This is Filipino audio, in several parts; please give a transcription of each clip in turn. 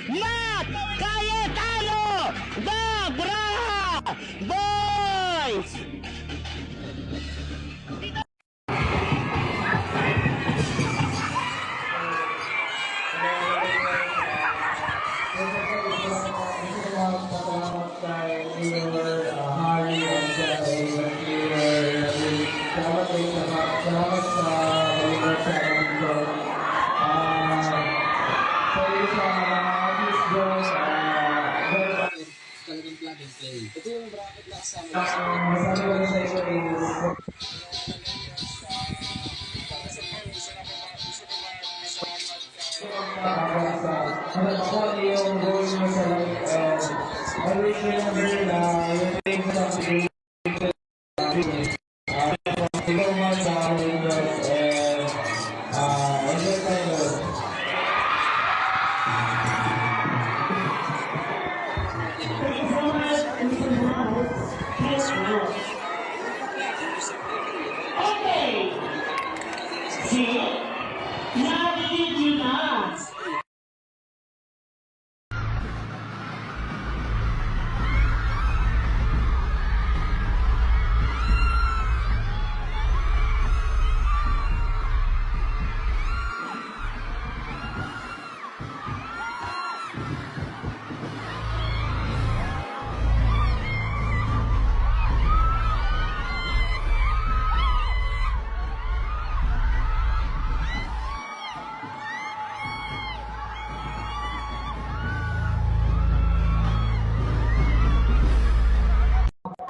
Matt Cayetano, the Braha Boys! Salamat sa pag-ibig sa akin dito. Sa iyo sa mga artist doon, Talagang plug and play. Ito yung bracket na kasama. masabi ko sa iyo is ako yung goal mo sa life and always remember na yung things na today thank you so much sa Rangers and enjoy tayo. Okay. See? Now did you not?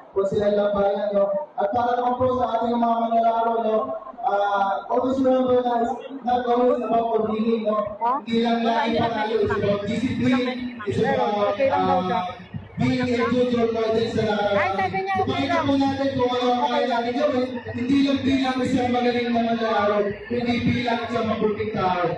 Kung sila lang bayan, no? At para naman po sa ating mga manlalaro, no? Always remember na it's not always about competing, no? Hindi lang lagi panalo, it's about discipline, it's about being a good role model sa lahat. Ipakita po natin kung ano ang kaya natin gawin, hindi lang bilang isang magaling na manlalaro, kundi bilang isang mabuting tao.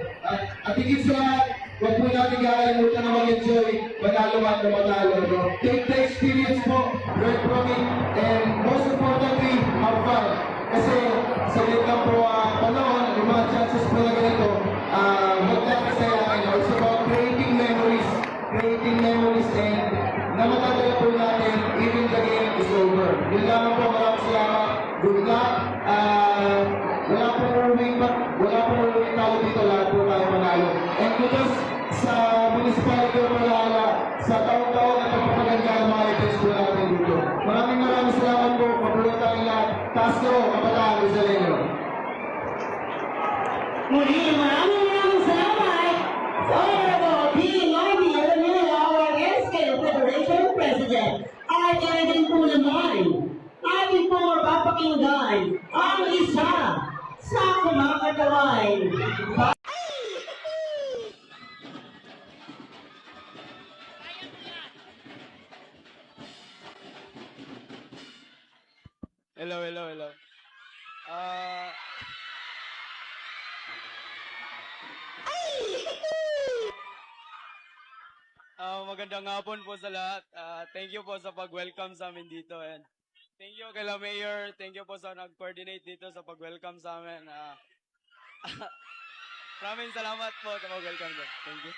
At higit sa lahat, huwag po natin kakalimutan na mag-enjoy, manalo man na matalo. No? Take the experience po, learn from it, and most importantly, have fun. Kasi sa litang po panahon, yung mga chances po na ganito, huwag natin sayangin. It's about creating memories, and na matatagal po natin, even the game is over. Yun lamang po, maraming salamat. Good luck. Wala pong umuwing talo dito, lahat po tayo manalo. And kudos sa municipality of Malala sa taon-taon na pagpapaganda ng mga events po natin dito. Maraming salamat po. Mabuhay tayong lahat. Taas ko, kabataan, Rizaleno. Muli, maraming salamat. Honorable P.R.D. our SK Federation President, ay din po naman. Ating po mapapakinggan ang isa sa kumakataway. Hello. Magandang hapon po sa lahat. Thank you po sa pag-welcome sa amin dito. And thank you kay Mayor. Thank you po sa nag-coordinate dito sa pag-welcome sa amin. Maraming salamat po sa pag-welcome doon. Thank you.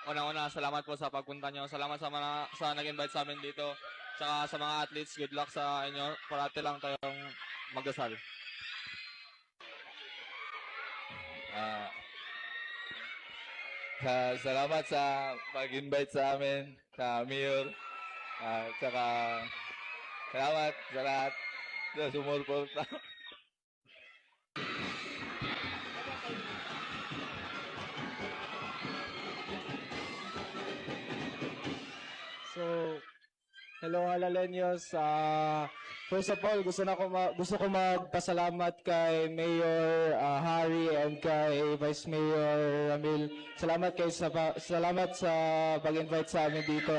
Unang-una, salamat po sa pagpunta nyo. Salamat sa nag-invite sa amin dito. Tsaka sa mga athletes, good luck sa inyo. Parati lang tayong magdasal. Salamat sa pag-invite sa amin, sa Mayor. Tsaka salamat sa lahat sa sumuporta. So, hello Alaleños. First of all, gusto ko magpasalamat kay Mayor Harry and kay Vice Mayor Ramil. Salamat sa pag-invite sa amin dito.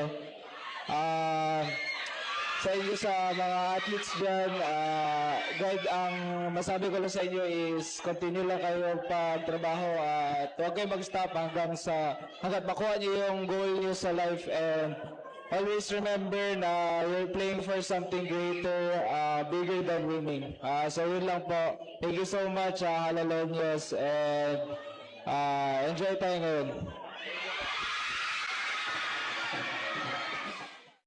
sa inyo sa mga athletes dyan. Guide, ang masabi ko lang sa inyo is continue lang kayo pagtrabaho at huwag kayo mag-stop hanggat makuha niyo yung goal niyo sa life, and always remember na you're playing for something greater, bigger than winning. So yun lang po. Thank you so much, Halalenios, and enjoy tayo ngayon.